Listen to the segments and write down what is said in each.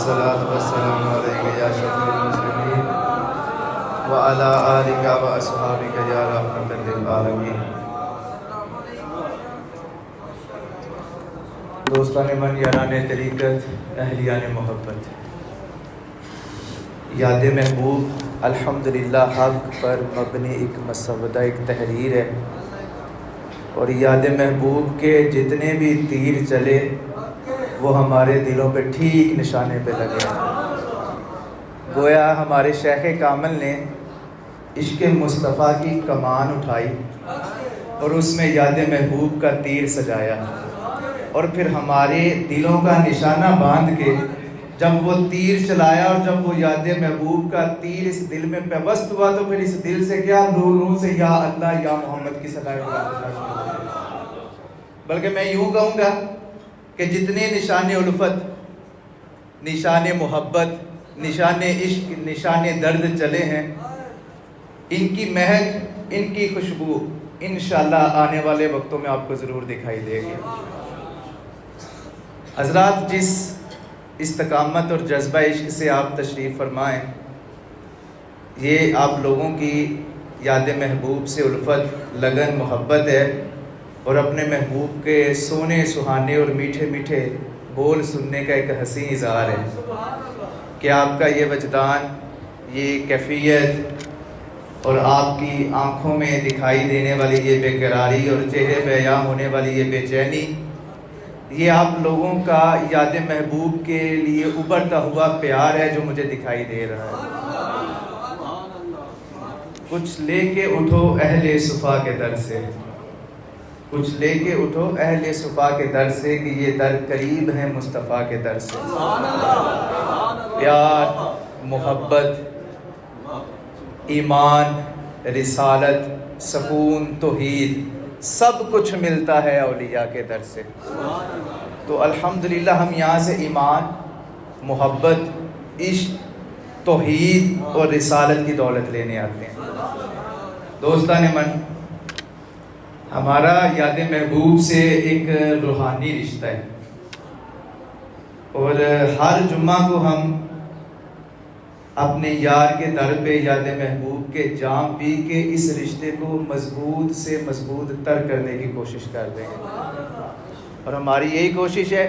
والصلاة والسلام علیک یا شفیع المسلمین وعلی آلک و اصحابک یا رحمۃ للعالمین۔ دوستان من، یاران طریقت، اہلیان محبت، یاد محبوب الحمدللہ حق پر مبنی ایک مسودہ، ایک تحریر ہے، اور یاد محبوب کے جتنے بھی تیر چلے وہ ہمارے دلوں پہ ٹھیک نشانے پہ لگے ہیں۔ گویا ہمارے شیخ کامل نے عشق مصطفیٰ کی کمان اٹھائی اور اس میں یاد محبوب کا تیر سجایا، اور پھر ہمارے دلوں کا نشانہ باندھ کے جب وہ تیر چلایا اور جب وہ یاد محبوب کا تیر اس دل میں پیوست ہوا تو پھر اس دل سے کیا نور سے یا اللہ یا محمد کی صلاح، بلکہ میں یوں کہوں گا کہ جتنے نشان الفت، نشان محبت، نشان عشق، نشان درد چلے ہیں، ان کی مہک، ان کی خوشبو انشاءاللہ آنے والے وقتوں میں آپ کو ضرور دکھائی دے گی۔ حضرات، جس استقامت اور جذبہ عشق سے آپ تشریف فرمائیں، یہ آپ لوگوں کی یاد محبوب سے الفت، لگن، محبت ہے، اور اپنے محبوب کے سونے سہانے اور میٹھے میٹھے بول سننے کا ایک حسین اظہار ہے کہ آپ کا یہ وجدان، یہ کیفیت، اور آپ کی آنکھوں میں دکھائی دینے والی یہ بے قراری اور چہرے پہ عیاں ہونے والی یہ بے چینی، یہ آپ لوگوں کا یاد محبوب کے لیے ابھرتا ہوا پیار ہے جو مجھے دکھائی دے رہا ہے۔ کچھ لے کے اٹھو اہل صفا کے در سے، کچھ لے کے اٹھو اہل صفا کے در سے، کہ یہ در قریب ہے مصطفیٰ کے در سے۔ پیار، محبت، ایمان، رسالت، سکون، توحید، سب کچھ ملتا ہے اولیاء کے در سے۔ تو الحمدللہ ہم یہاں سے ایمان، محبت، عشق، توحید اور رسالت کی دولت لینے آتے ہیں۔ دوستان من، ہمارا یاد محبوب سے ایک روحانی رشتہ ہے، اور ہر جمعہ کو ہم اپنے یار کے در پہ یاد محبوب کے جام پی کے اس رشتے کو مضبوط سے مضبوط تر کرنے کی کوشش کرتے ہیں، اور ہماری یہی کوشش ہے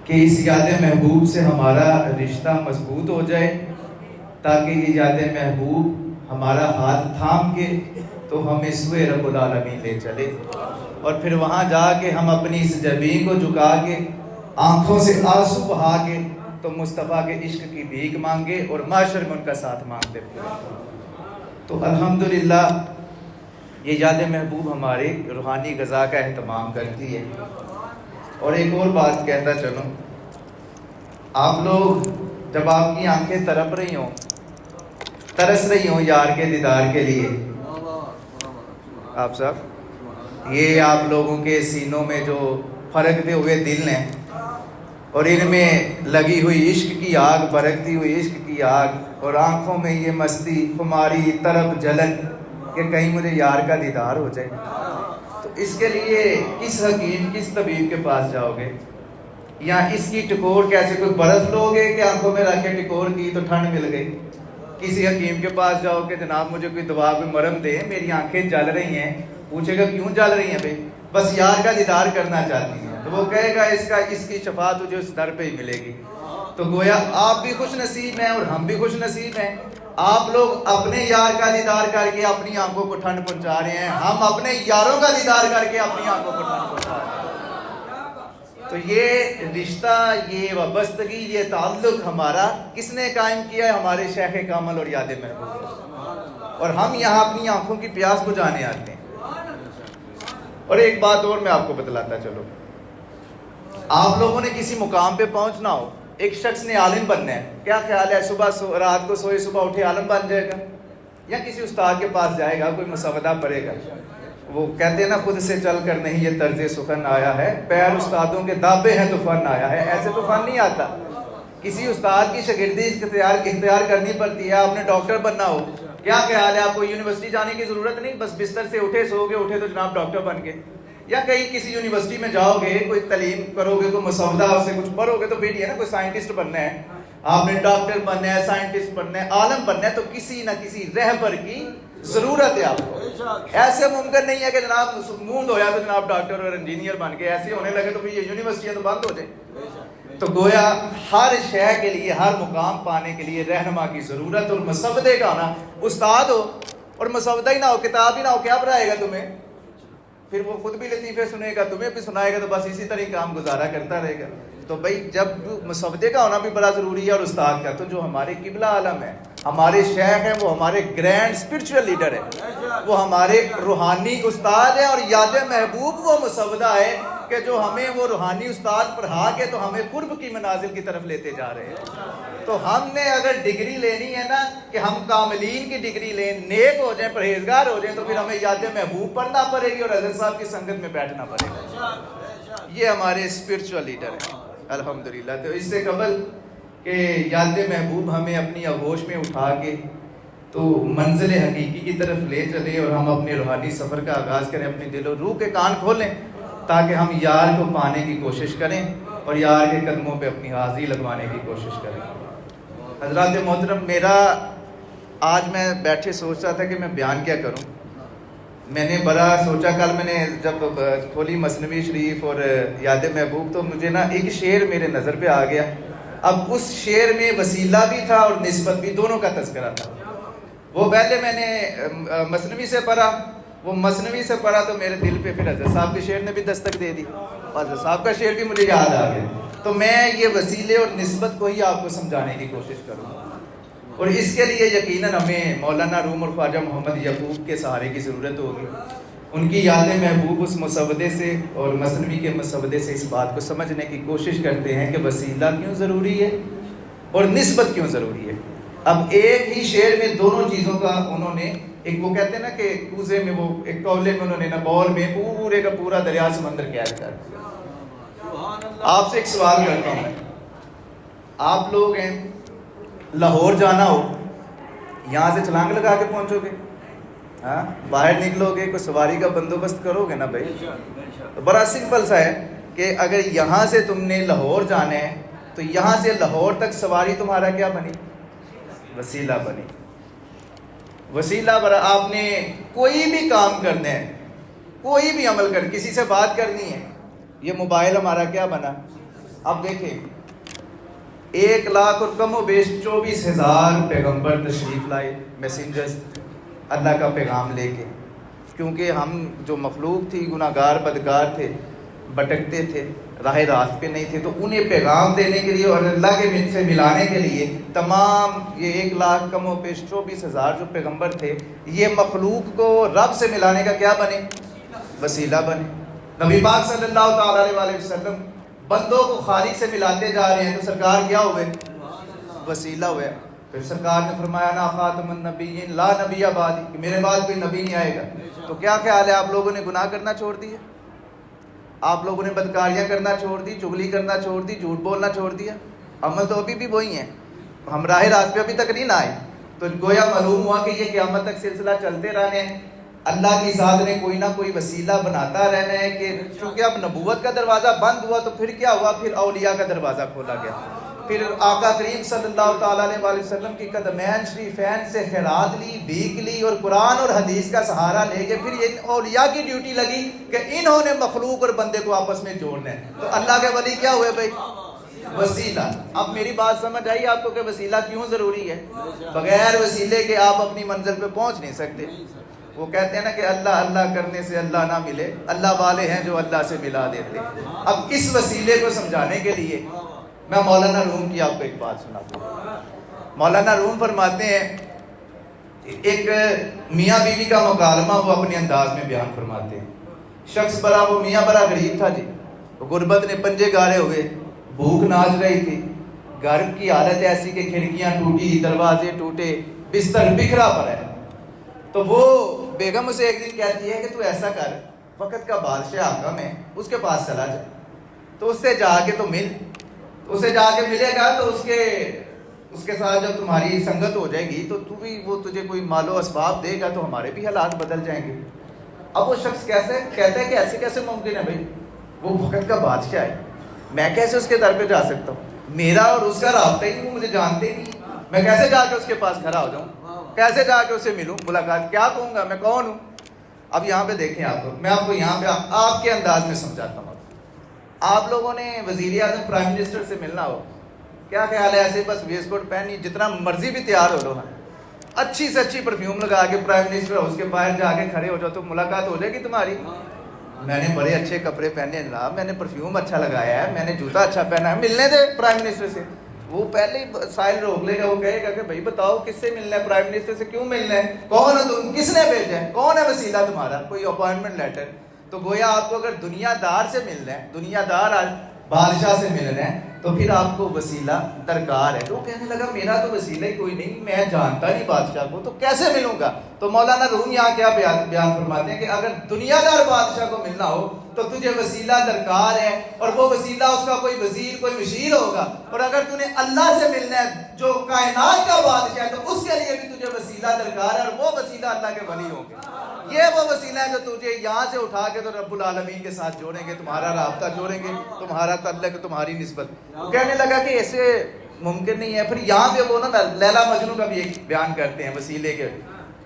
کہ اس یاد محبوب سے ہمارا رشتہ مضبوط ہو جائے، تاکہ یہ یاد محبوب ہمارا ہاتھ تھام کے تو ہمیں سوئے رب العالمین لے چلے، اور پھر وہاں جا کے ہم اپنی اس جبین کو جھکا کے آنکھوں سے آنسو بہا کے تو مصطفیٰ کے عشق کی بھیک مانگے اور معاشر میں ان کا ساتھ مانگتے پھریں۔ تو الحمدللہ یہ یاد محبوب ہمارے روحانی غذا کا اہتمام کرتی ہے۔ اور ایک اور بات کہتا چلوں، آپ لوگ جب آپ کی آنکھیں تڑپ رہی ہوں، ترس رہی ہوں یار کے دیدار کے لیے، آپ صاحب، یہ آپ لوگوں کے سینوں میں جو پھرکتے ہوئے دل ہیں اور ان میں لگی ہوئی عشق کی آگ، بھڑکتی ہوئی عشق کی آگ، اور آنکھوں میں یہ مستی، خماری، طرب، جلن کہ کہیں مجھے یار کا دیدار ہو جائے، تو اس کے لیے کس حکیم، کس طبیب کے پاس جاؤ گے؟ یا اس کی ٹکور کیسے، کوئی برف لو گے کہ آنکھوں میں رکھ کے ٹکور کی تو ٹھنڈ مل گئی؟ کسی حکیم کے پاس جاؤ کہ جناب مجھے کوئی دوا، کوئی مرہم دے، میری آنکھیں جل رہی ہیں، پوچھے گا کیوں جل رہی ہیں بھائی؟ بس یار کا دیدار کرنا چاہتی ہیں، تو وہ کہے گا اس کی شفا تجھے اس در پہ ہی ملے گی۔ تو گویا آپ بھی خوش نصیب ہیں اور ہم بھی خوش نصیب ہیں۔ آپ لوگ اپنے یار کا دیدار کر کے اپنی آنکھوں کو ٹھنڈ پہنچا رہے ہیں، ہم اپنے یاروں کا دیدار کر کے اپنی آنکھوں کو ٹھنڈ پہنچا رہے ہیں۔ تو یہ رشتہ، یہ وابستگی، یہ تعلق ہمارا کس نے قائم کیا ہے؟ ہمارے شیخ کامل اور یاد محبوب، اور ہم یہاں اپنی آنکھوں کی پیاس بجھانے آتے ہیں۔ اور ایک بات اور میں آپ کو بتلاتا چلو، آپ لوگوں نے کسی مقام پہ پہنچنا ہو، ایک شخص نے عالم بننا ہے، کیا خیال ہے صبح رات کو سوئے صبح اٹھے عالم بن جائے گا؟ یا کسی استاد کے پاس جائے گا، کوئی مسودہ پڑھے گا؟ وہ کہتے ہیں نا، خود سے چل کر نہیں یہ طرز سخن آیا ہے، پیر استادوں کے دابے ہیں تو فن آیا ہے۔ ایسے تو فن نہیں آتا، کسی استاد کی شاگردی اختیار کرنی پڑتی ہے۔ آپ نے ڈاکٹر بننا ہو، کیا خیال ہے آپ کو یونیورسٹی جانے کی ضرورت نہیں، بس بستر سے اٹھے، سو گئے، اٹھے تو جناب ڈاکٹر بن گئے؟ یا کہیں کسی یونیورسٹی میں جاؤ گے, کوئی تعلیم کرو گے, کوئی مسودہ سے کچھ پڑھو گے تو پھر یہ نا کوئی سائنٹسٹ بننا ہے, آپ نے ڈاکٹر بننا ہے, سائنٹسٹ بننا ہے, عالم بننا ہے, تو کسی نہ کسی رہبر کی ضرورت ہے آپ کو. ایسے ممکن نہیں ہے کہ جناب منہ دھویا تو جناب ڈاکٹر اور انجینئر بن کے ایسے ہونے لگے تو پھر یہ یونیورسٹیاں تو بند ہو جائیں. تو گویا ہر شے کے لیے, ہر مقام پانے کے لیے رہنما کی ضرورت, اور مسودے کا نا استاد ہو اور مسودہ ہی نہ ہو, کتاب ہی نہ ہو, کیا پڑھائے گا تمہیں؟ پھر وہ خود بھی لطیفے سنے گا, تمہیں بھی سنائے گا, تو بس اسی طرح کام گزارا کرتا رہے گا. تو بھائی جب مسودے کا ہونا بھی بڑا ضروری ہے اور استاد کا, تو جو ہمارے قبلہ عالم ہے, ہمارے شیخ ہیں, وہ ہمارے گرینڈ اسپرچول لیڈر ہیں, وہ ہمارے روحانی استاد ہیں, اور یاد محبوب وہ مسودہ ہے کہ جو ہمیں وہ روحانی استاد پڑھا کے تو ہمیں قرب کی منازل کی طرف لیتے جا رہے ہیں. تو ہم نے اگر ڈگری لینی ہے نا کہ ہم کاملین کی ڈگری لیں, نیک ہو جائیں, پرہیزگار ہو جائیں, تو پھر ہمیں یاد محبوب پڑھنا پڑے گی اور حضرت صاحب کی سنگت میں بیٹھنا پڑے گا. یہ ہمارے اسپرچول لیڈر ہیں الحمدللہ. تو اس سے قبل کہ یاد محبوب ہمیں اپنی آغوش میں اٹھا کے تو منزل حقیقی کی طرف لے چلے اور ہم اپنے روحانی سفر کا آغاز کریں, اپنی دل و روح کے کان کھولیں تاکہ ہم یار کو پانے کی کوشش کریں اور یار کے قدموں پہ اپنی حاضری لگوانے کی کوشش کریں. حضرات محترم, میرا آج میں بیٹھے سوچ رہا تھا کہ میں بیان کیا کروں. میں نے بڑا سوچا, کل میں نے جب کھولی مثنوی شریف اور یاد محبوب تو مجھے نا ایک شعر میرے نظر پہ آ گیا. اب اس شعر میں وسیلہ بھی تھا اور نسبت بھی, دونوں کا تذکرہ تھا. وہ پہلے میں نے مثنوی سے پڑھا, وہ مثنوی سے پڑھا تو میرے دل پہ پھر حضرت صاحب کے شعر نے بھی دستک دے دی, اور حضرت صاحب کا شعر بھی مجھے یاد آ گیا. تو میں یہ وسیلے اور نسبت کو ہی آپ کو سمجھانے کی کوشش کروں گا, اور اس کے لیے یقیناً ہمیں مولانا روم اور خواجہ محمد یعقوب کے سہارے کی ضرورت ہوگی. ان کی یاد محبوب اس مسودے سے اور مثنوی کے مسودے سے اس بات کو سمجھنے کی کوشش کرتے ہیں کہ وسیلہ کیوں ضروری ہے اور نسبت کیوں ضروری ہے. اب ایک ہی شعر میں دونوں چیزوں کا انہوں نے, ایک وہ کہتے ہیں نا کہ کوزے میں, وہ ایک کولے میں انہوں نے نا بول میں پورے کا پورا دریا سمندر قید کر دیا. آپ سے ایک سوال کرتا ہوں, آپ لوگ ہیں, لاہور جانا ہو, یہاں سے چھلانگ لگا کے پہنچو گے؟ ہاں, باہر نکلو گے, کوئی سواری کا بندوبست کرو گے نا بھائی. تو بڑا سمپل سا ہے کہ اگر یہاں سے تم نے لاہور جانا ہے تو یہاں سے لاہور تک سواری تمہارا کیا بنی؟ وسیلہ بنی. وسیلہ برا, آپ نے کوئی بھی کام کرنا ہے, کوئی بھی عمل کر, کسی سے بات کرنی ہے, یہ موبائل ہمارا کیا بنا؟ اب دیکھیں 1 لاکھ اور کم و بیش 24,000 پیغمبر تشریف لائے, میسنجرز, اللہ کا پیغام لے کے. کیونکہ ہم جو مخلوق تھی گناہگار بدکار تھے, بھٹکتے تھے, راہ راست پہ نہیں تھے, تو انہیں پیغام دینے کے لیے اور اللہ کے سے ملانے کے لیے تمام یہ 1 لاکھ کم و بیش 24,000 جو پیغمبر تھے, یہ مخلوق کو رب سے ملانے کا کیا بنے؟ وسیلہ بنے. نبی پاک صلی اللہ تعالی علیہ وسلم بندوں کو خالق سے ملاتے جا رہے ہیں, تو سرکار کیا ہوئے؟ وسیلہ ہوئے. پھر سرکار نے فرمایا نا خاتم النبیین لا نبی بعدی, کہ میرے بعد کوئی نبی نہیں آئے گا. تو کیا خیال ہے, آپ لوگوں نے گناہ کرنا چھوڑ دیا, آپ لوگوں نے بدکاریاں کرنا چھوڑ دی, چغلی کرنا چھوڑ دی, جھوٹ بولنا چھوڑ دیا؟ عمل تو ابھی بھی وہی ہیں, ہم راہ راست پہ ابھی تک نہیں نہ آئے. تو گویا معلوم ہوا کہ یہ قیامت تک سلسلہ چلتے رہنے ہیں. اللہ کی ذات نے کوئی نہ کوئی وسیلہ بناتا رہنا ہے, کہ چونکہ اب نبوت کا دروازہ بند ہوا تو پھر کیا ہوا, پھر اولیاء کا دروازہ کھولا گیا. پھر آقا کریم صلی اللہ تعالیٰ علیہ وسلم کی قدمین شریفین سے خیرات لی, بھیک لی, اور قرآن اور حدیث کا سہارا لے کے پھر یہ اولیاء کی ڈیوٹی لگی کہ انہوں نے مخلوق اور بندے کو آپس میں جوڑنا ہے. تو اللہ کے ولی کیا ہوئے بھائی؟ وسیلہ. اب میری بات سمجھ آئی آپ کو کہ وسیلہ کیوں ضروری ہے؟ بغیر وسیلے کے آپ اپنی منزل پہ پہنچ نہیں سکتے. وہ کہتے ہیں نا کہ اللہ اللہ کرنے سے اللہ نہ ملے, اللہ والے ہیں جو اللہ سے ملا دیتے. اب اس وسیلے کو سمجھانے کے لیے میں مولانا روم کی آپ کو ایک بات سناتا ہوں. مولانا روم فرماتے ہیں, ایک میاں بیوی کا مکالمہ وہ اپنے انداز میں بیان فرماتے ہیں. شخص بڑا, وہ میاں بڑا غریب تھا جی, غربت نے پنجے گاڑے ہوئے, بھوک ناچ رہی تھی, گھر کی حالت ایسی کہ کھڑکیاں ٹوٹی, دروازے ٹوٹے, بستر بکھرا پڑا ہے. تو وہ بیگم اسے ایک دن کہتی ہے کہ تو ایسا کر, وقت کا بادشاہ حاکم ہے, اس کے پاس چلا جائے, تو اس سے جا کے تو مل, اسے جا کے ملے گا تو اس کے ساتھ جب تمہاری سنگت ہو جائے گی تو تو بھی وہ تجھے کوئی مال و اسباب دے گا, تو ہمارے بھی حالات بدل جائیں گے. اب وہ شخص کیسے کہتا ہے کہ ایسے کیسے ممکن ہے بھائی، وہ وقت کا بادشاہ ہے، میں کیسے اس کے در پہ جا سکتا ہوں؟ میرا اور اس کا رابطہ ہی نہیں، وہ مجھے جانتے ہی نہیں، میں کیسے جا کے اس کے پاس کھڑا ہو جاؤں، کیسے جا کے اسے ملوں، ملاقات کیا کہوں گا، میں کون ہوں؟ اب یہاں پہ دیکھیں آپ کو، میں آپ کو یہاں پہ آپ کے انداز میں سمجھاتا ہوں۔ آپ لوگوں نے وزیر اعظم پرائم منسٹر سے ملنا ہو، کیا خیال ہے ایسے بس ویسٹ کوٹ پہنی جتنا مرضی بھی تیار ہو لو، اچھی سے اچھی پرفیوم لگا کے پرائم منسٹر ہاؤس کے باہر جا کے کھڑے ہو جاؤ تو ملاقات ہو جائے گی تمہاری؟ میں نے بڑے اچھے کپڑے پہنے ہیں جناب، میں نے پرفیوم اچھا لگایا ہے، میں نے جوتا اچھا پہنا ہے، ملنے دے پرائم منسٹر سے۔ وہ پہلے ہی سائل روک لے گا، وہ کہے گا کہ بھائی بتاؤ کس سے ملنا ہے، پرائم منسٹر سے کیوں ملنا ہے، کون ہے تم، کس نے بھیجا ہے، کون ہے وسیلہ تمہارا، کوئی اپوائنٹمنٹ لیٹر؟ تو گویا آپ کو اگر دنیا دار سے ملنا ہے، دنیا دار بادشاہ سے مل رہے ہیں، تو پھر آپ کو وسیلہ درکار ہے۔ تو وہ کہنے لگا میرا تو وسیلہ ہی کوئی نہیں، میں جانتا نہیں بادشاہ کو، تو کیسے ملوں گا؟ تو مولانا روم یہاں کیا بیان فرماتے ہیں کہ اگر دنیا دار بادشاہ کو ملنا ہو تو تجھے وسیلہ درکار ہے، اور وہ وسیلہ اس کا کوئی وزیر کوئی مشیر ہوگا، اور اگر تُو نے اللہ سے ملنا ہے جو کائنات کا بادشاہ ہے تو اس کے لیے بھی تجھے وسیلہ درکار ہے، اور وہ وسیلہ اللہ کے ولی ہوں گے۔ یہ وہ وسیلہ ہے جو تجھے یہاں سے اٹھا کے تو رب العالمین کے ساتھ جوڑیں گے، تمہارا رابطہ جوڑیں گے، تمہارا تعلق، تمہاری نسبت۔ کہنے لگا کہ ایسے ممکن نہیں ہے۔ پھر یہاں پہ وہ نا لیلا مجنوں کا بھی ایک بیان کرتے ہیں وسیلے کے۔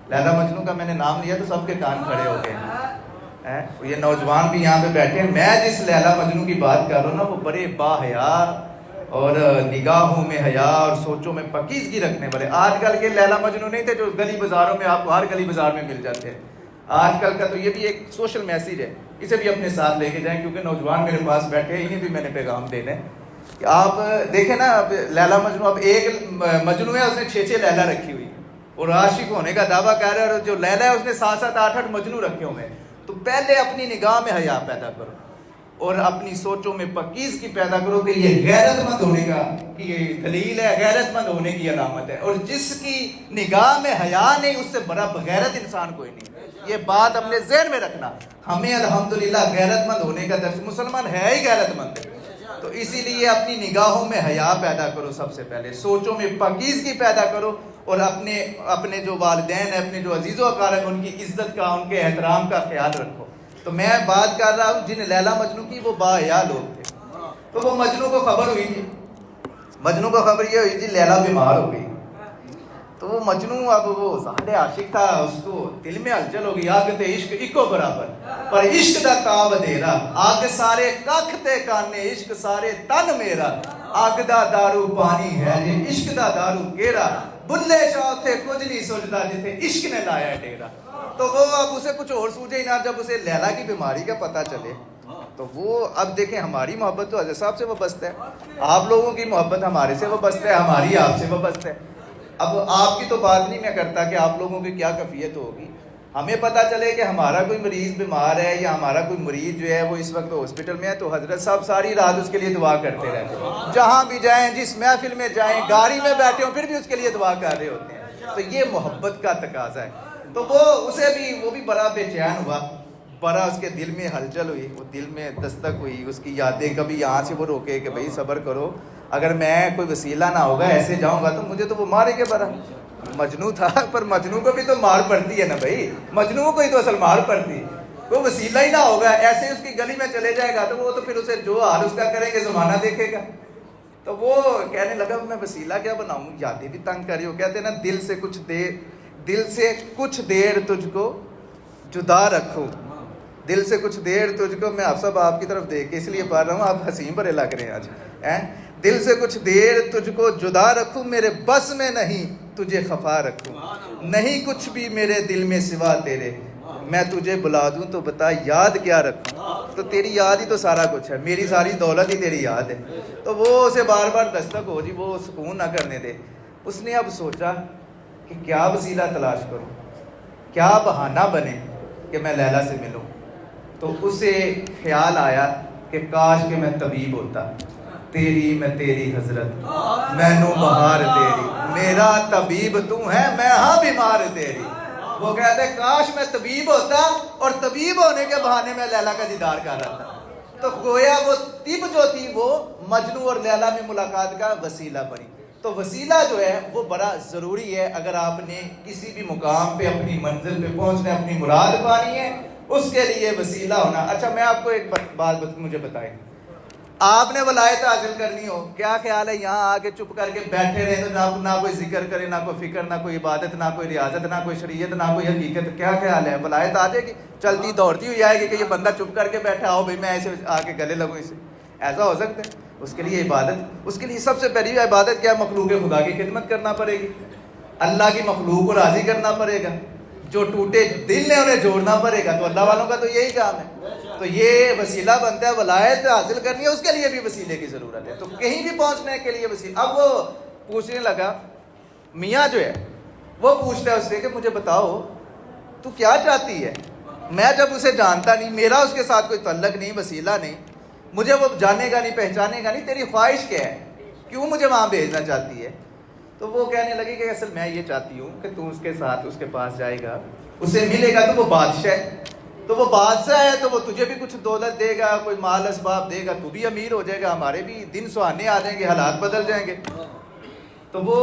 لیلا مجنوں کا میں نے نام لیا تو سب کے کان کھڑے ہو گئے، یہ نوجوان بھی یہاں پہ بیٹھے ہیں۔ میں جس لیلا مجنوں کی بات کر رہا ہوں نا وہ بڑے با حیا اور نگاہوں میں حیا اور سوچوں میں پاکیزگی رکھنے والے۔ آج کل کے لیلا مجنوں نہیں تھے جو گلی بازاروں میں آپ کو ہر گلی بازار میں مل جاتے ہیں۔ آج کل کا تو یہ بھی ایک سوشل میسیج ہے، اسے بھی اپنے ساتھ لے کے جائیں، کیونکہ نوجوان میرے پاس بیٹھے ہیں، انہیں بھی میں نے پیغام دینا ہے کہ آپ دیکھیں نا، اب لیلا مجنوں، اب ایک مجنوں ہے اس نے 6 لیلا رکھی ہوئی اور عاشق ہونے کا دعویٰ کر رہا ہے، اور جو لیلا ہے اس نے 7 8 مجنوں رکھے ہوئے ہیں۔ تو پہلے اپنی نگاہ میں حیا پیدا کرو اور اپنی سوچوں میں پاکیزگی پیدا کرو کہ یہ غیرت مند ہونے کا یہ دلیل ہے، غیرت مند ہونے کی علامت ہے، اور جس کی نگاہ میں حیا نہیں اس سے بڑا بغیرت انسان کوئی نہیں۔ یہ بات اپنے ذہن میں رکھنا، ہمیں الحمدللہ غیرت مند ہونے کا درس، مسلمان ہے ہی غیرت مند ہے، تو اسی لیے اپنی نگاہوں میں حیا پیدا کرو، سب سے پہلے سوچوں میں پاکیزگی پیدا کرو، اور اپنے جو والدین ہیں، اپنے جو عزیز و اقارب، ان کی عزت کا، ان کے احترام کا خیال رکھو۔ تو میں بات کر رہا ہوں جن لیلا مجنوں کی، وہ با حیا لوگ تھے۔ تو وہ مجنوں کو خبر ہوئی تھی، مجنوں کو خبر یہ ہوئی تھی لیلا بیمار ہو گئی۔ تو وہ مجنوں، اب وہ ساڈے عاشق تھا، اس کو دل میں ہلچل ہو گئی، آگ تے عشق اکو برابر پر عشق دا تاب دیرا، آگ سارے ککھ تے کانے عشق سارے تن میرا، آگ دا دارو پانی ہے جے عشق دا دارو گیرا، بلے شاہ تے کچھ نہیں سوچتا جتھے عشق نے لایا ڈیرا۔ تو وہ اب اسے کچھ اور سوچے ہی نہ، جب اسے لیلا کی بیماری کا پتہ چلے تو وہ اب دیکھیں، ہماری محبت تو حضرت صاحب سے وابستہ ہے، آپ لوگوں کی محبت ہمارے سے وابستہ ہے، ہماری آپ سے وابستہ ہے۔ اب آپ کی تو بات نہیں میں کرتا کہ آپ لوگوں کی کیا کیفیت ہوگی، ہمیں پتہ چلے کہ ہمارا کوئی مریض بیمار ہے یا ہمارا کوئی مریض جو ہے وہ اس وقت ہاسپٹل میں ہے، تو حضرت صاحب ساری رات اس کے لیے دعا کرتے رہتے ہیں، جہاں بھی جائیں، جس محفل میں جائیں، گاڑی میں بیٹھے ہوں پھر بھی اس کے لیے دعا کر رہے ہوتے ہیں۔ تو یہ محبت کا تقاضا ہے۔ تو وہ بھی بڑا بے چین ہوا، بڑا اس کے دل میں ہلچل ہوئی، وہ دل میں دستک ہوئی، اس کی یادیں کبھی یہاں سے وہ روکے کہ بھائی صبر کرو، اگر میں کوئی وسیلہ نہ ہوگا ایسے جاؤں گا تو مجھے تو وہ مارے کے برا۔ مجنوں تھا، پر مجنوں کو بھی تو مار پڑتی ہے نا بھائی، مجنوں کو ہی تو اصل مار پڑتی، کوئی وسیلہ ہی نہ ہوگا، ایسے اس کی گلی میں چلے جائے گا تو وہ تو پھر اسے جو حال اس کا کریں گے زمانہ دیکھے گا۔ تو وہ کہنے لگا میں وسیلہ کیا بناؤں، یادیں بھی تنگ کری ہو، کہتے ہیں نا دل سے کچھ دیر تجھ کو جدا رکھوں، دل سے کچھ دیر تجھ کو، میں آپ سب آپ کی طرف دیکھ کے اس لیے پڑھ رہا ہوں، آپ حسین بھرے لگ رہے ہیں آج۔ دل سے کچھ دیر تجھ کو جدا رکھوں، میرے بس میں نہیں تجھے خفا رکھوں، نہیں کچھ بھی میرے دل میں سوا تیرے، میں تجھے بلا دوں تو بتا یاد کیا رکھوں، تو تیری یاد ہی تو سارا کچھ ہے، میری ساری دولت ہی تیری یاد ہے۔ تو وہ اسے بار بار دستک ہو جی، وہ سکون نہ کرنے دے۔ اس نے اب سوچا کہ کیا وسیلہ تلاش کروں، کیا بہانہ بنے کہ میں لیلا سے ملوں۔ تو اسے خیال آیا کہ کاش کہ میں طبیب ہوتا، تیری میں تیری حضرت، میں نو بہار تیری، میرا طبیب تو ہے میں ہاں بیمار تیری۔ وہ کہتے کاش میں طبیب ہوتا اور طبیب ہونے کے بہانے میں لیلا کا دیدار کر رہا تھا۔ تو گویا وہ طب جو تھی وہ مجنوں اور لیلا میں ملاقات کا وسیلہ بنی۔ تو وسیلہ جو ہے وہ بڑا ضروری ہے اگر آپ نے کسی بھی مقام پہ اپنی منزل پہ پہنچنا ہے، اپنی مراد پانی ہے، اس کے لیے وسیلہ ہونا۔ اچھا میں آپ کو ایک بات مجھے بتائیں، آپ نے ولایت حاصل کرنی ہو، کیا خیال ہے یہاں آ کے چپ کر کے بیٹھے رہے تو نہ کوئی ذکر کرے، نہ کوئی فکر، نہ کوئی عبادت، نہ کوئی ریاضت، نہ کوئی شریعت، نہ کوئی حقیقت، کیا خیال ہے ولایت آ جائے گی؟ چلتی دوڑتی ہوئی آئے گی کہ یہ بندہ چپ کر کے بیٹھا، آؤ بھائی میں ایسے آ کے گلے لگوں اسے؟ ایسا ہو سکتا ہے؟ اس کے لیے عبادت، اس کے لیے سب سے پہلی عبادت کیا؟ مخلوق خدا کی خدمت کرنا پڑے گی، اللہ کی مخلوق کو راضی کرنا پڑے گا، جو ٹوٹے دل ہے انہیں جوڑنا پڑے گا۔ تو اللہ والوں کا تو یہی کام ہے۔ تو یہ وسیلہ بنتا ہے، ولایت حاصل کرنی ہے اس کے لیے بھی وسیلے کی ضرورت ہے۔ تو کہیں بھی پہنچنے کے لیے وسیلہ۔ اب وہ پوچھنے لگا، میاں جو ہے وہ پوچھتا ہے اس سے کہ مجھے بتاؤ تو کیا چاہتی ہے؟ میں جب اسے جانتا نہیں، میرا اس کے ساتھ کوئی تعلق نہیں، وسیلہ نہیں، مجھے وہ جانے گا نہیں، پہچانے گا نہیں، تیری خواہش کیا ہے؟ کیوں مجھے وہاں بھیجنا چاہتی ہے؟ تو وہ کہنے لگی کہ اصل میں یہ چاہتی ہوں کہ تو اس کے ساتھ اس کے پاس جائے گا، اسے ملے گا تو وہ بادشاہ ہے، تو وہ بادشاہ ہے تو وہ تجھے بھی کچھ دولت دے گا، کوئی مال اسباب دے گا، تو بھی امیر ہو جائے گا، ہمارے بھی دن سہانے آ جائیں گے، حالات بدل جائیں گے۔ تو وہ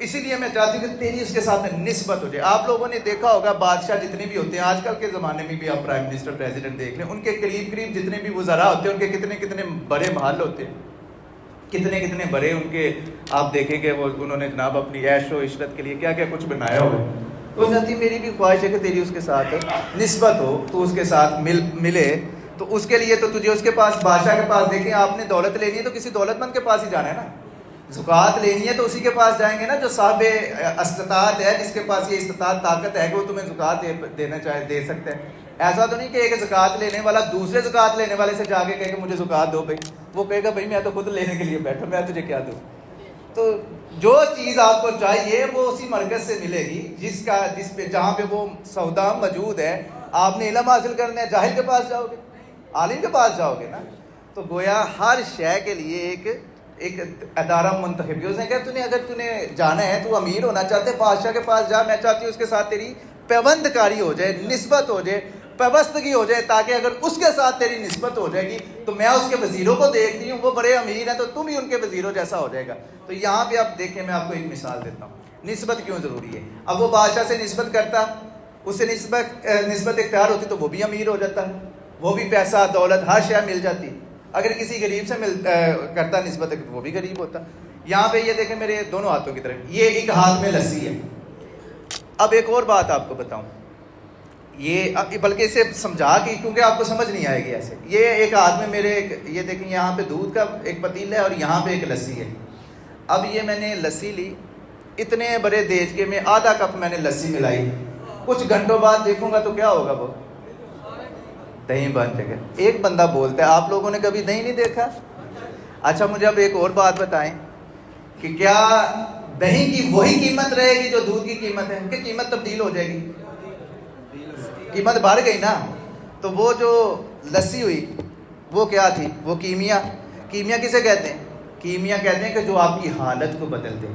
اسی لیے میں چاہتی ہوں کہ تیری اس کے ساتھ نسبت ہو جائے۔ آپ لوگوں نے دیکھا ہوگا بادشاہ جتنے بھی ہوتے ہیں آج کل کے زمانے میں بھی، آپ پرائم منسٹر پریزیڈنٹ دیکھ لیں، ان کے قریب قریب جتنے بھی وزراء ہوتے ہیں ان کے کتنے کتنے بڑے محل ہوتے ہیں، کتنے کتنے بڑے ان کے، آپ دیکھیں کہ وہ انہوں نے جناب اپنی عیش و عشرت کے لیے کیا کیا کچھ بنایا ہوا ہے۔ تو چاہتی میری بھی خواہش ہے کہ تیری اس کے ساتھ نسبت ہو، تو اس کے ساتھ ملے، تو اس کے لیے تو تجھے اس کے پاس، بادشاہ کے پاس، دیکھیں آپ نے دولت لینی ہے تو کسی دولت مند کے پاس ہی جانا ہے نا، زکوٰۃ لینی ہے تو اسی کے پاس جائیں گے نا جو صاحب استطاعت ہے، جس کے پاس یہ استطاعت طاقت ہے کہ وہ تمہیں زکوٰۃ دینا چاہے دے سکتا ہے۔ ایسا تو نہیں کہ ایک زکوٰۃ لینے والا دوسرے زکوٰۃ لینے والے سے جا کے کہے کہ مجھے زکوٰۃ دو بھائی، وہ کہے گا بھائی میں تو خود لینے کے لیے بیٹھا، میں تجھے کیا دوں؟ تو جو چیز آپ کو چاہیے وہ اسی مرکز سے ملے گی جس پہ جہاں پہ وہ سودا موجود ہے۔ آپ نے علم حاصل کرنا ہے، جاہل کے پاس جاؤ گے، عالم کے پاس جاؤ گے نا۔ تو گویا ہر شے کے لیے ایک ادارہ منتخب کیا۔ اس نے کہا اگر تو نے جانا ہے، تو امیر ہونا چاہتے بادشاہ کے پاس جا، میں چاہتی ہوں اس کے ساتھ تیری پیوند کاری ہو جائے، نسبت ہو جائے، پیوستگی ہو جائے، تاکہ اگر اس کے ساتھ تیری نسبت ہو جائے گی تو میں اس کے وزیروں کو دیکھتی ہوں وہ بڑے امیر ہیں تو تم ہی ان کے وزیروں جیسا ہو جائے گا۔ تو یہاں پہ آپ دیکھیں، میں آپ کو ایک مثال دیتا ہوں نسبت کیوں ضروری ہے۔ اب وہ بادشاہ سے نسبت کرتا، اسے نسبت اختیار ہوتی تو وہ بھی امیر ہو جاتا، وہ بھی پیسہ دولت ہر شے مل جاتی۔ اگر کسی غریب سے کرتا نسبت وہ بھی غریب ہوتا۔ یہاں پہ یہ دیکھیں میرے دونوں ہاتھوں کی طرف، یہ ایک ہاتھ میں لسی ہے۔ اب ایک اور بات آپ کو بتاؤں، یہ بلکہ اسے سمجھا کے، کیونکہ آپ کو سمجھ نہیں آئے گی ایسے، یہ ایک ہاتھ میں میرے یہ دیکھیں یہاں پہ دودھ کا ایک پتیلا ہے اور یہاں پہ ایک لسی ہے۔ اب یہ میں نے لسی لی، اتنے بڑے دیچکے میں آدھا کپ میں نے لسی ملائی، کچھ گھنٹوں بعد دیکھوں گا تو کیا ہوگا، وہ دہی بن جائے گا۔ ایک بندہ بولتا ہے آپ لوگوں نے کبھی دہی نہیں دیکھا؟ اچھا مجھے اب ایک اور بات بتائیں کہ کیا دہی کی وہی قیمت رہے گی جو دودھ کی قیمت ہے، کہ قیمت تبدیل ہو جائے گی؟ قیمت بڑھ گئی نا۔ تو وہ جو لسی ہوئی وہ کیا تھی؟ وہ کیمیا۔ کیمیا کسے کہتے ہیں؟ کیمیا کہتے ہیں کہ جو آپ کی حالت کو بدل دے،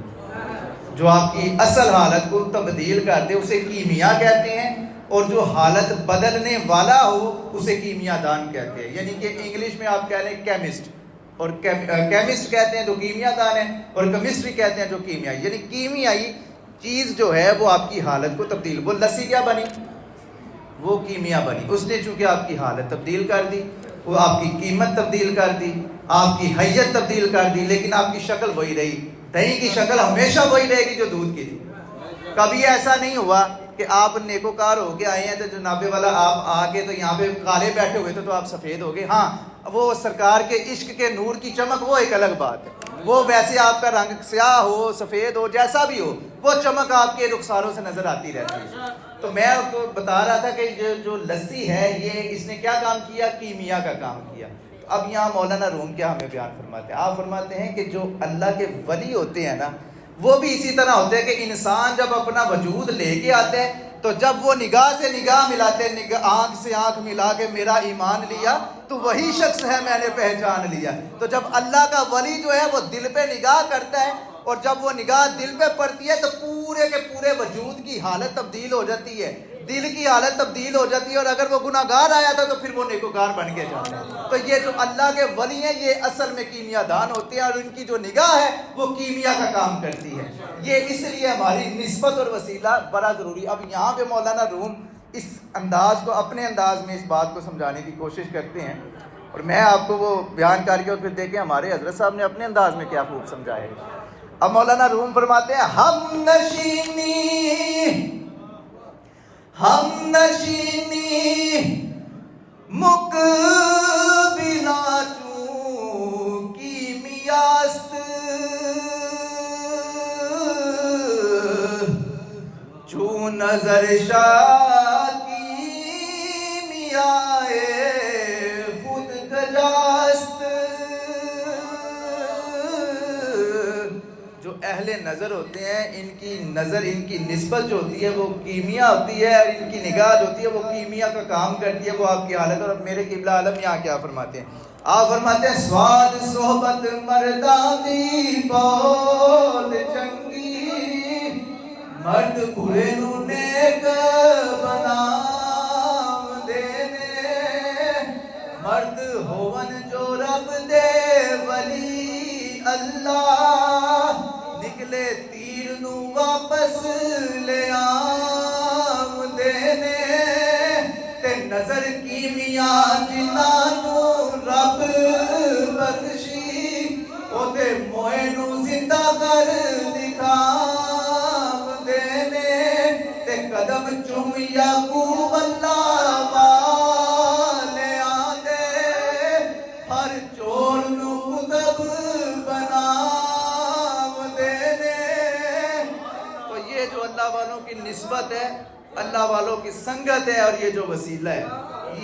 جو آپ کی اصل حالت کو تبدیل کر دے، اسے کیمیا کہتے ہیں۔ اور جو حالت بدلنے والا ہو اسے کیمیا دان کہتے ہیں، یعنی کہ انگلش میں آپ کہہ لیں کیمسٹ، اور کیمسٹ کہتے ہیں جو کیمیا دان ہے، اور کیمسٹری کہتے ہیں جو کیمیائی، یعنی کیمیائی چیز جو ہے وہ آپ کی حالت کو تبدیل۔ وہ لسی کیا بنی؟ وہ کیمیا بنی۔ اس نے چونکہ آپ کی حالت تبدیل کر دی، وہ آپ کی قیمت تبدیل کر دی، آپ کی حیت تبدیل کر دی، لیکن آپ کی شکل وہی رہی۔ دہی کی شکل ہمیشہ وہی رہے گی جو دودھ کی تھی۔ کبھی ایسا نہیں ہوا کہ آپ نیکوکار ہو کے آئے ہیں تو جناب والا آپ آ کے تو یہاں پہ کالے بیٹھے ہوئے تو آپ سفید ہو گئے۔ ہاں وہ سرکار کے عشق کے نور کی چمک وہ ایک الگ بات ہے، وہ ویسے آپ کا رنگ سیاہ ہو سفید ہو جیسا بھی ہو، وہ چمک آپ کے رخساروں سے نظر آتی رہتی ہے۔ تو میں آپ کو بتا رہا تھا کہ جو لسی ہے یہ اس نے کیا کام کیا؟ کیمیا کا کام کیا۔ اب یہاں مولانا روم کیا ہمیں بیان فرماتے ہیں؟ آپ فرماتے ہیں کہ جو اللہ کے ولی ہوتے ہیں نا وہ بھی اسی طرح ہوتے ہیں کہ انسان جب اپنا وجود لے کے آتے ہیں تو جب وہ نگاہ سے نگاہ ملاتے ہیں، آنکھ سے آنکھ ملا کے میرا ایمان لیا تو وہی شخص ہے میں نے پہچان لیا۔ تو جب اللہ کا ولی جو ہے وہ دل پہ نگاہ کرتا ہے اور جب وہ نگاہ دل پہ پڑتی ہے تو پورے کے پورے وجود کی حالت تبدیل ہو جاتی ہے، دل کی حالت تبدیل ہو جاتی ہے، اور اگر وہ گناہ گار آیا تھا تو پھر وہ نیکوکار بن کے جاتا ہے۔ تو یہ جو اللہ کے ولی ہیں یہ اصل میں کیمیا دان ہوتے ہیں، اور ان کی جو نگاہ ہے وہ کیمیا کا کام کرتی ہے۔ یہ اس لیے ہماری نسبت اور وسیلہ بڑا ضروری ہے۔ اب یہاں پہ مولانا روم اس انداز کو، اپنے انداز میں اس بات کو سمجھانے کی کوشش کرتے ہیں، اور میں آپ کو وہ بیان کر کے اور پھر دیکھیں ہمارے حضرت صاحب نے اپنے انداز میں کیا خوب سمجھایا ہے۔ اب مولانا روم فرماتے ہیں ہم نشینی مقبلا چون کیمیاست، چون نظر شاہ کیمیائے خود کجاست۔ جو اہل نظر ہوتے ہیں ان کی نظر، ان کی نسبت جو ہوتی ہے وہ کیمیا ہوتی ہے، اور ان کی نگاہ جو ہوتی ہے وہ کیمیا کا کام کرتی ہے، وہ آپ کی حالت۔ اور میرے قبلہ عالم یہاں کیا فرماتے ہیں؟ آپ فرماتے ہیں سواد صحبت مردان دی بہت چنگی، مرد برے نو نیک بنام دینے، مرد ہون جو رب دے ولی اللہ، نکلے تیر نو واپس لے آم دینے، تے نظر کیمیا جنہ نو رب بخشی، او دے موئے نو زندہ کر دکھام دینے، تے قدم چوم یعقوب اللہ والے آدے، ہر چور نو قطب بنام دینے۔ تو یہ جو اللہ والوں کی نسبت ہے، اللہ والوں کی سنگت ہے، اور یہ جو وسیلہ ہے،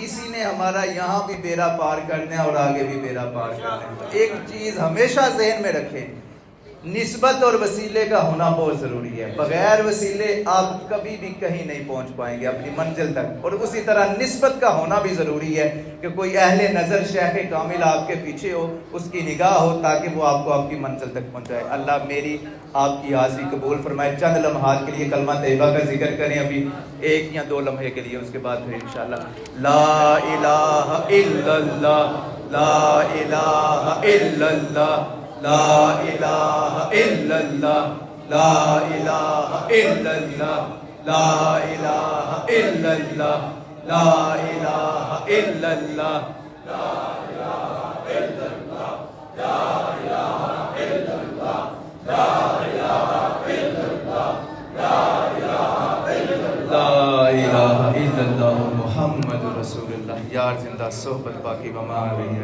اسی نے ہمارا یہاں بھی بیڑا پار کرنا ہے اور آگے بھی بیڑا پار کرنا ہے۔ تو ایک چیز ہمیشہ ذہن میں رکھیں، نسبت اور وسیلے کا ہونا بہت ضروری ہے۔ بغیر وسیلے آپ کبھی بھی کہیں نہیں پہنچ پائیں گے اپنی منزل تک، اور اسی طرح نسبت کا ہونا بھی ضروری ہے کہ کوئی اہل نظر شیخ کامل آپ کے پیچھے ہو، اس کی نگاہ ہو، تاکہ وہ آپ کو آپ کی منزل تک پہنچائے۔ اللہ میری آپ کی حاضری قبول فرمائے۔ چند لمحات کے لیے کلمہ طیبہ کا ذکر کریں، ابھی 1 یا 2 لمحے کے لیے، اس کے بعد پھر انشاءاللہ لا الہ الا اللہ، لا الہ الا اللہ، لا الہ الا اللہ، لا الہ الا اللہ، لا الہ الا اللہ، لا الہ الا اللہ، لا الہ الا اللہ، لا الہ الا اللہ، لا الہ الا اللہ، لا الہ الا اللہ، لا الہ الا اللہ محمد رسول اللہ۔ یار زندہ صحبت باقی وما علیہ